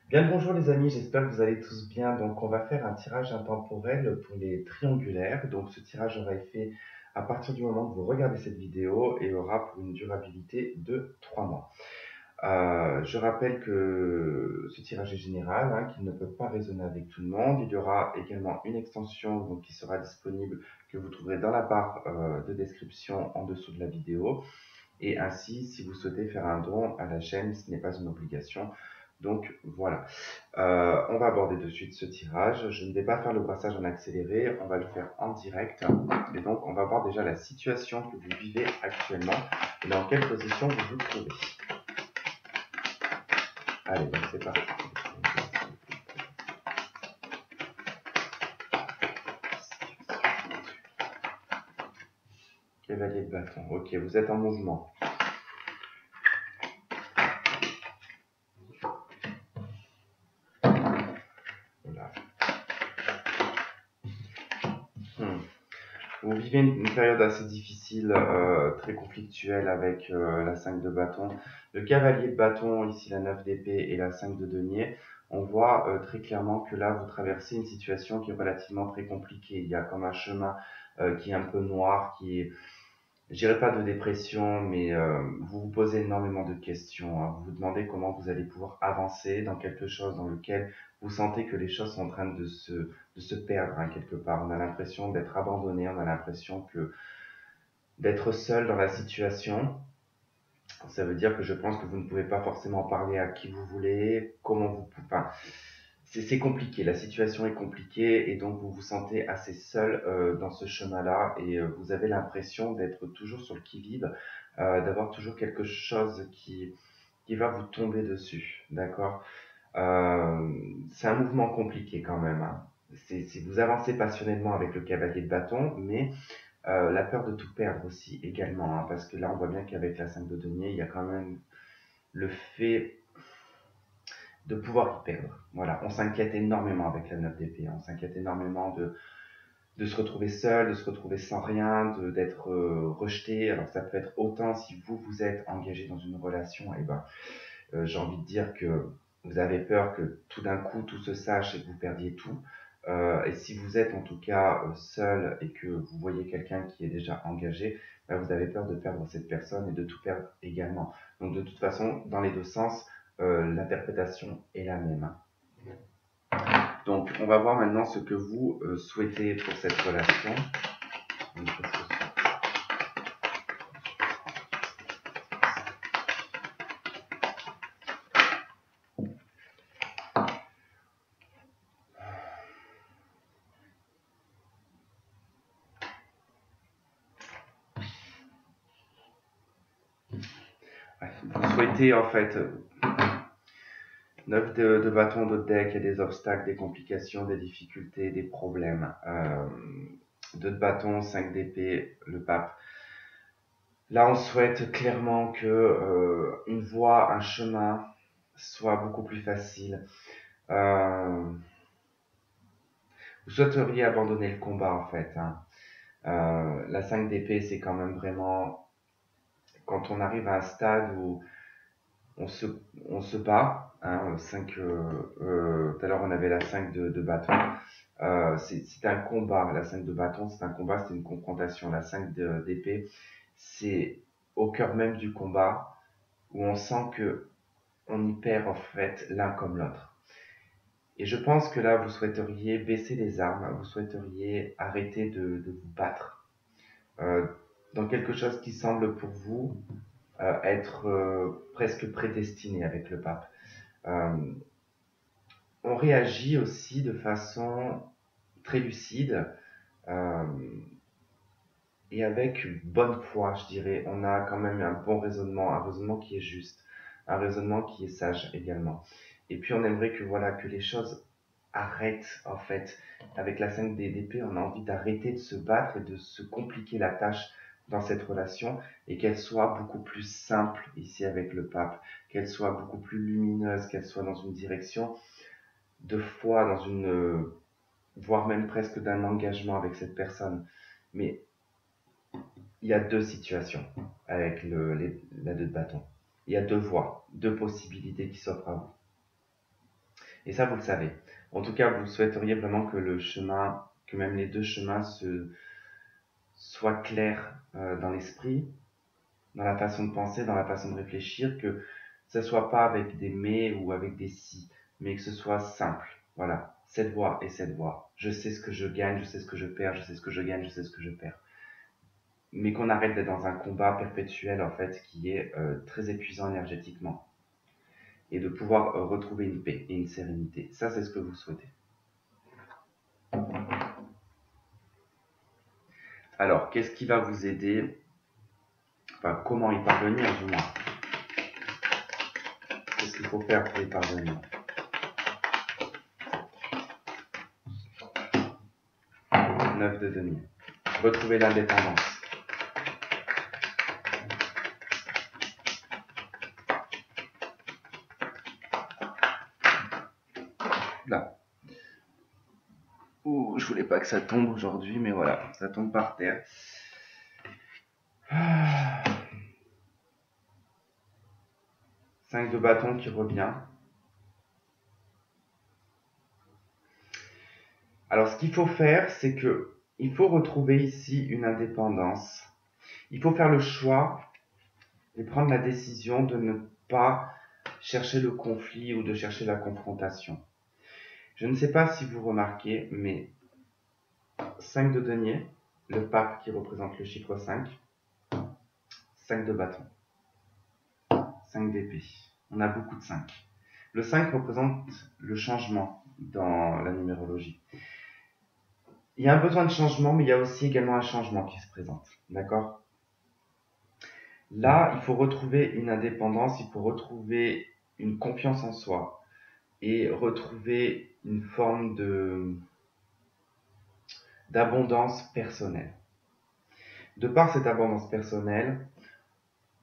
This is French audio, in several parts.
Bien le bonjour les amis, j'espère que vous allez tous bien. Donc on va faire un tirage intemporel pour les triangulaires. Donc ce tirage aura été fait à partir du moment que vous regardez cette vidéo et aura pour une durabilité de 3 mois. Je rappelle que ce tirage est général, hein, qu'il ne peut pas résonner avec tout le monde. Il y aura également une extension donc, qui sera disponible, que vous trouverez dans la barre de description en dessous de la vidéo. Et ainsi, si vous souhaitez faire un don à la chaîne, ce n'est pas une obligation. Donc voilà. On va aborder de suite ce tirage. Je ne vais pas faire le brassage en accéléré, on va le faire en direct. Et donc, on va voir déjà la situation que vous vivez actuellement et dans quelle position vous vous trouvez. Allez, donc c'est parti. Cavalier de bâton. Ok, vous êtes en mouvement. Voilà. Vous vivez une période assez difficile, très conflictuelle avec la 5 de bâton. Le cavalier de bâton, ici la 9 d'épée et la 5 de denier, on voit très clairement que là, vous traversez une situation qui est relativement très compliquée. Il y a comme un chemin qui est un peu noir, qui est, je dirais pas de dépression, mais vous vous posez énormément de questions, hein. Vous vous demandez comment vous allez pouvoir avancer dans quelque chose dans lequel vous sentez que les choses sont en train de se perdre, hein, quelque part. On a l'impression d'être abandonné, on a l'impression que d'être seul dans la situation. Ça veut dire que je pense que vous ne pouvez pas forcément parler à qui vous voulez, comment vous pouvez. Enfin, c'est compliqué, la situation est compliquée et donc vous vous sentez assez seul dans ce chemin-là et vous avez l'impression d'être toujours sur le qui-vive, d'avoir toujours quelque chose qui va vous tomber dessus, d'accord. C'est un mouvement compliqué quand même, hein. Vous avancez passionnément avec le cavalier de bâton, mais la peur de tout perdre aussi également, hein, parce que là on voit bien qu'avec la 5 de denier, il y a quand même le fait de pouvoir y perdre. Voilà, on s'inquiète énormément avec la 9 d'épée, on s'inquiète énormément de se retrouver seul, de se retrouver sans rien, d'être rejeté. Alors ça peut être autant si vous êtes engagé dans une relation, et ben j'ai envie de dire que vous avez peur que tout d'un coup tout se sache et que vous perdiez tout. Et si vous êtes en tout cas seul et que vous voyez quelqu'un qui est déjà engagé, ben vous avez peur de perdre cette personne et de tout perdre également. Donc de toute façon, dans les deux sens, l'interprétation est la même, hein. Donc on va voir maintenant ce que vous souhaitez pour cette relation. Vous souhaitez en fait 9 de bâton de deck, il y a des obstacles, des complications, des difficultés, des problèmes. 2 de bâton, 5 d'épée, le pape. Là, on souhaite clairement que une voie, un chemin soit beaucoup plus facile. Vous souhaiteriez abandonner le combat en fait, hein. La 5 d'épée, c'est quand même vraiment quand on arrive à un stade où on se, on se bat, hein, 5, tout à l'heure on avait la 5 de bâton. C'est un combat, la 5 de bâton, c'est un combat, c'est une confrontation. La 5 d'épée, c'est au cœur même du combat où on sent que on y perd en fait l'un comme l'autre. Et je pense que là, vous souhaiteriez baisser les armes, vous souhaiteriez arrêter de vous battre euh, dans quelque chose qui semble pour vous être presque prédestiné avec le pape. Euh, on réagit aussi de façon très lucide euh, et avec bonne foi, je dirais. On a quand même un bon raisonnement, un raisonnement qui est juste, un raisonnement qui est sage également. Et puis on aimerait que voilà que les choses arrêtent en fait. Avec la 5 d'épée, on a envie d'arrêter de se battre et de se compliquer la tâche dans cette relation et qu'elle soit beaucoup plus simple ici avec le pape, qu'elle soit beaucoup plus lumineuse, qu'elle soit dans une direction de foi, dans une voire même presque d'un engagement avec cette personne. Mais il y a deux situations avec la 2 de bâton. Il y a deux voies, deux possibilités qui s'offrent à vous. Et ça, vous le savez. En tout cas, vous souhaiteriez vraiment que le chemin, que même les deux chemins soient clairs dans l'esprit, dans la façon de penser, dans la façon de réfléchir, que ce soit pas avec des mais ou avec des si, mais que ce soit simple. Voilà, cette voie et cette voie. Je sais ce que je gagne, je sais ce que je perds, je sais ce que je gagne, je sais ce que je perds. Mais qu'on arrête d'être dans un combat perpétuel, en fait, qui est très épuisant énergétiquement. Et de pouvoir retrouver une paix et une sérénité. Ça, c'est ce que vous souhaitez. Alors, qu'est-ce qui va vous aider? Enfin, comment y parvenir, du moins? Qu'est-ce qu'il faut faire pour y parvenir? 9 de denier. Retrouver l'indépendance. Là. Ouh, je voulais pas que ça tombe aujourd'hui, mais voilà, ça tombe par terre. 5 de bâton qui revient. Alors, ce qu'il faut faire, c'est que il faut retrouver ici une indépendance. Il faut faire le choix et prendre la décision de ne pas chercher le conflit ou de chercher la confrontation. Je ne sais pas si vous remarquez, mais 5 de denier, le pape qui représente le chiffre 5, 5 de bâton, 5 d'épée. On a beaucoup de 5. Le 5 représente le changement dans la numérologie. Il y a un besoin de changement, mais il y a aussi également un changement qui se présente. D'accord? Là, il faut retrouver une indépendance, il faut retrouver une confiance en soi et retrouver une forme d'abondance personnelle. De par cette abondance personnelle,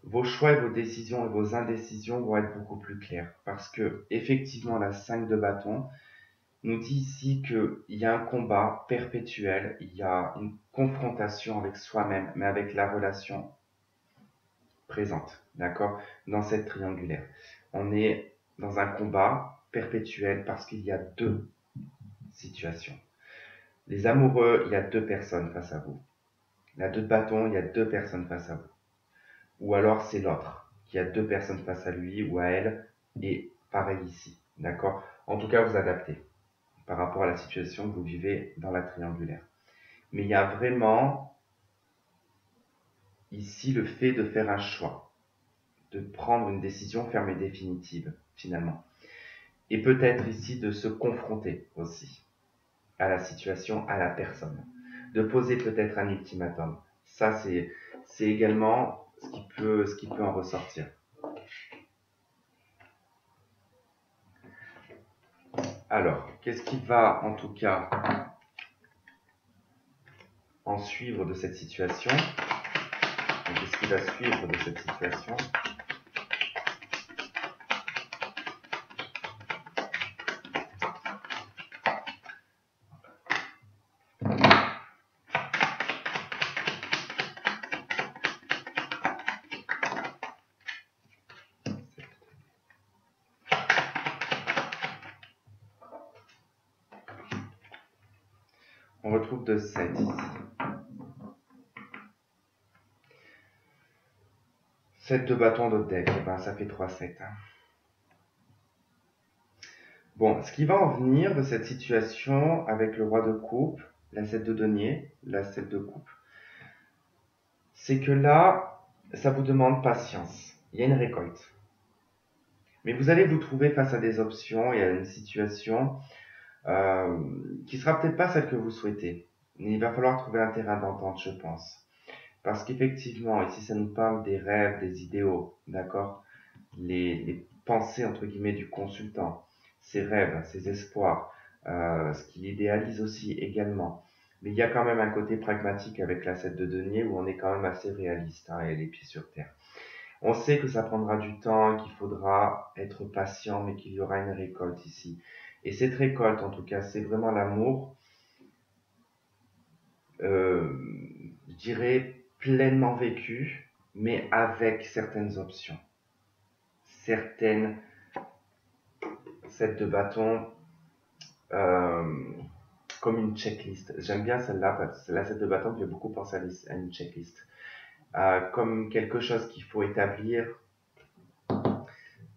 vos choix et vos décisions et vos indécisions vont être beaucoup plus clairs. Parce que, effectivement, la 5 de bâton nous dit ici qu'il y a un combat perpétuel, il y a une confrontation avec soi-même, mais avec la relation présente, d'accord, dans cette triangulaire. On est dans un combat perpétuel parce qu'il y a deux situations. Les amoureux, il y a deux personnes face à vous. La 2 de bâton, il y a deux personnes face à vous. Ou alors c'est l'autre, qui a deux personnes face à lui ou à elle, et pareil ici, d'accord? En tout cas, vous adaptez par rapport à la situation que vous vivez dans la triangulaire. Mais il y a vraiment ici le fait de faire un choix, de prendre une décision ferme et définitive, finalement. Et peut-être ici de se confronter aussi à la situation, à la personne. De poser peut-être un ultimatum. Ça, c'est également ce qui peut en ressortir. Alors, qu'est-ce qui va en tout cas en suivre de cette situation? Qu'est-ce qui va suivre de cette situation? On retrouve de 7 ici. 7 de bâton d'autres deck, et ben ça fait 3-7. Hein. Bon, ce qui va en venir de cette situation avec le roi de coupe, la 7 de denier, la 7 de coupe, c'est que là, ça vous demande patience. Il y a une récolte. Mais vous allez vous trouver face à des options et à une situation qui sera peut-être pas celle que vous souhaitez. Mais il va falloir trouver un terrain d'entente, je pense. Parce qu'effectivement, ici, ça nous parle des rêves, des idéaux, d'accord? Les pensées, entre guillemets, du consultant, ses rêves, ses espoirs, ce qu'il idéalise aussi également. Mais il y a quand même un côté pragmatique avec la 7 de denier où on est quand même assez réaliste hein, et les pieds sur terre. On sait que ça prendra du temps, qu'il faudra être patient, mais qu'il y aura une récolte ici. Et cette récolte, en tout cas, c'est vraiment l'amour, euh, je dirais, pleinement vécu, mais avec certaines options, certaines, 7 de bâton comme une checklist. J'aime bien celle-là, parce que la 7 de bâton me fait beaucoup penser à une checklist. Comme quelque chose qu'il faut établir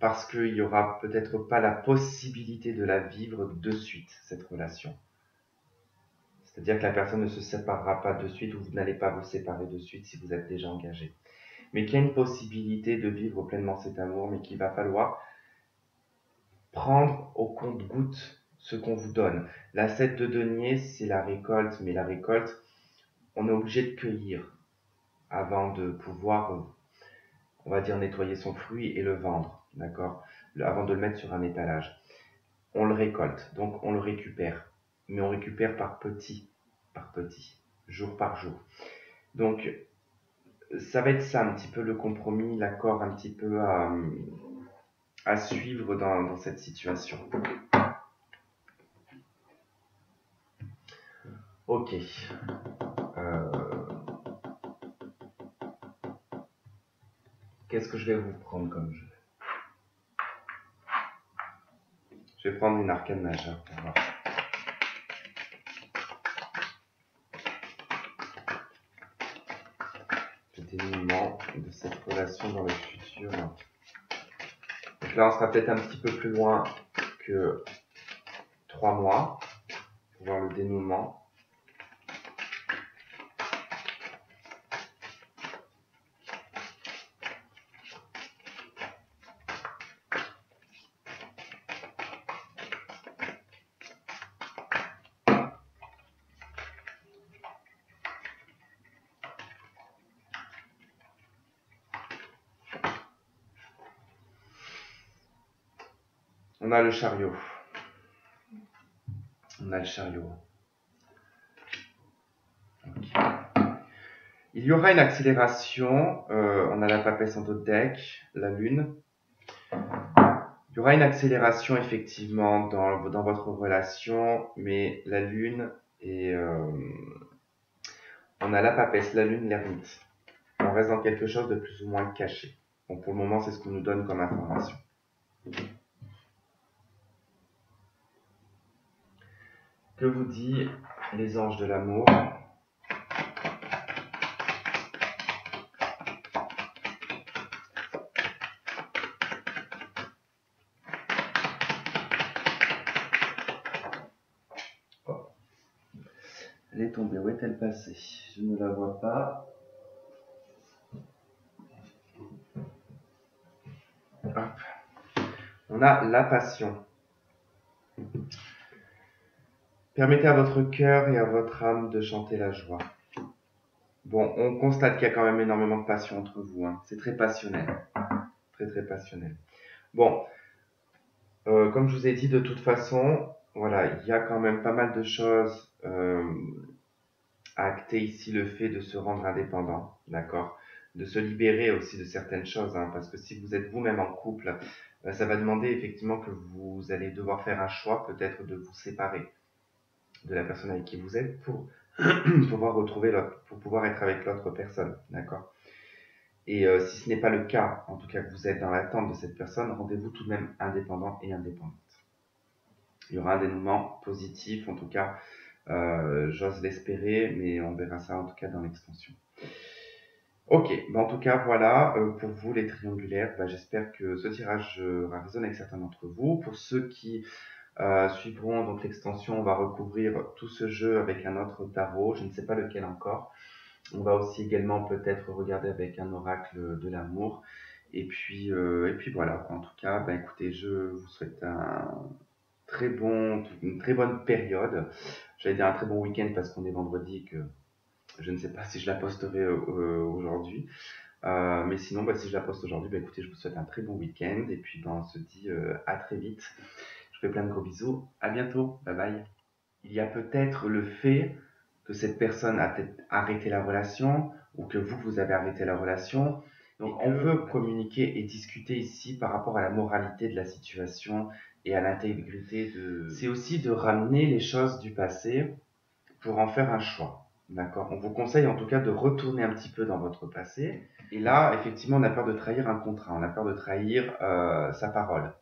parce qu'il n'y aura peut-être pas la possibilité de la vivre de suite, cette relation. C'est-à-dire que la personne ne se séparera pas de suite ou vous n'allez pas vous séparer de suite si vous êtes déjà engagé. Mais qu'il y a une possibilité de vivre pleinement cet amour, mais qu'il va falloir prendre au compte-gouttes ce qu'on vous donne. La 7 de denier, c'est la récolte, mais la récolte, on est obligé de cueillir avant de pouvoir, on va dire, nettoyer son fruit et le vendre, d'accord? Avant de le mettre sur un étalage. On le récolte, donc on le récupère, mais on récupère par petit, jour par jour. Donc, ça va être ça un petit peu le compromis, l'accord un petit peu à suivre dans cette situation. Ok. Qu'est-ce que je vais vous prendre comme jeu? Je vais prendre une arcane majeure pour voir. Le dénouement de cette relation dans le futur. Donc là, on sera peut-être un petit peu plus loin que 3 mois pour voir le dénouement. On a le chariot. Okay. Il y aura une accélération. On a la papesse en dos de deck, la lune. Il y aura une accélération effectivement dans votre relation, mais la lune et on a la papesse, la lune, l'ermite. On reste dans quelque chose de plus ou moins caché. Bon, pour le moment, c'est ce qu'on nous donne comme information. Que vous dit les anges de l'amour? Oh. Elle est tombée, où est-elle passée? Je ne la vois pas. Hop. On a la passion. Permettez à votre cœur et à votre âme de chanter la joie. Bon, on constate qu'il y a quand même énormément de passion entre vous. Hein. C'est très passionnel. Très, très passionnel. Bon, comme je vous ai dit, de toute façon, voilà, il y a quand même pas mal de choses à acter ici. Le fait de se rendre indépendant, d'accord? De se libérer aussi de certaines choses. Hein, parce que si vous êtes vous-même en couple, ça va demander effectivement que vous allez devoir faire un choix, peut-être de vous séparer de la personne avec qui vous êtes pour pouvoir retrouver l'autre, pour pouvoir être avec l'autre personne, d'accord? Et si ce n'est pas le cas, en tout cas que vous êtes dans l'attente de cette personne, rendez-vous tout de même indépendant et indépendante. Il y aura un dénouement positif, en tout cas, j'ose l'espérer, mais on verra ça en tout cas dans l'extension. Ok, en tout cas, voilà, pour vous les triangulaires, j'espère que ce tirage résonne avec certains d'entre vous. Pour ceux qui suivront donc l'extension, on va recouvrir tout ce jeu avec un autre tarot, je ne sais pas lequel encore. On va aussi également peut-être regarder avec un oracle de l'amour. Et puis voilà, en tout cas, écoutez, je vous souhaite une très bonne période. J'allais dire un très bon week-end parce qu'on est vendredi, que je ne sais pas si je la posterai aujourd'hui. Mais sinon, si je la poste aujourd'hui, écoutez, je vous souhaite un très bon week-end. Et puis on se dit à très vite. Je fais plein de gros bisous. À bientôt. Bye bye. Il y a peut-être le fait que cette personne a peut-être arrêté la relation ou que vous avez arrêté la relation. Donc on veut communiquer et discuter ici par rapport à la moralité de la situation et à l'intégrité de... C'est aussi de ramener les choses du passé pour en faire un choix. D'accord? On vous conseille en tout cas de retourner un petit peu dans votre passé. Et là, effectivement, on a peur de trahir un contrat, on a peur de trahir sa parole.